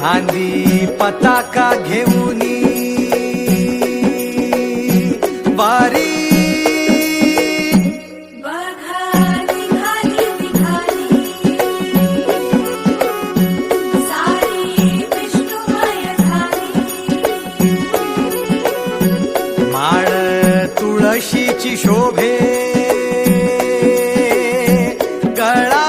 खांदी पताका घेऊनी वारी माळ तुळशीची शोभे गळा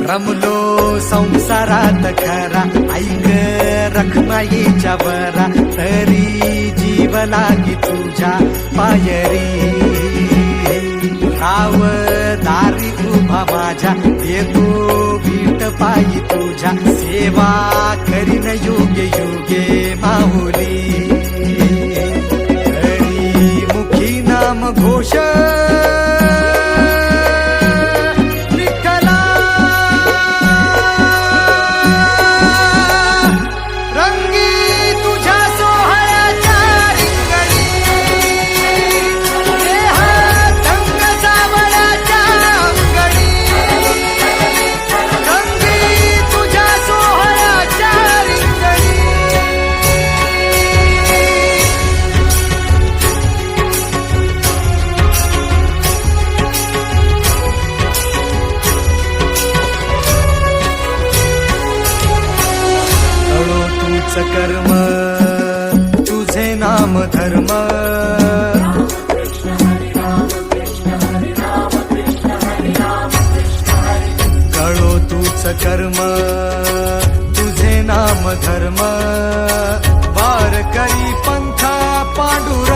रमलो संसारात खरा ऐक रखमाईच्या बरा तरी जीव लागी तुझ्या पायरी राव दारी उभा माझ्या येतो बीट पायी तुझ्या सेवा करीन युगे युगे माहुली हरी मुखी नाम घोष कर्म तुझे नाम धर्म कळो तूच कर्म तुझे नाम धर्म वारकरी पंथा पांडुरंग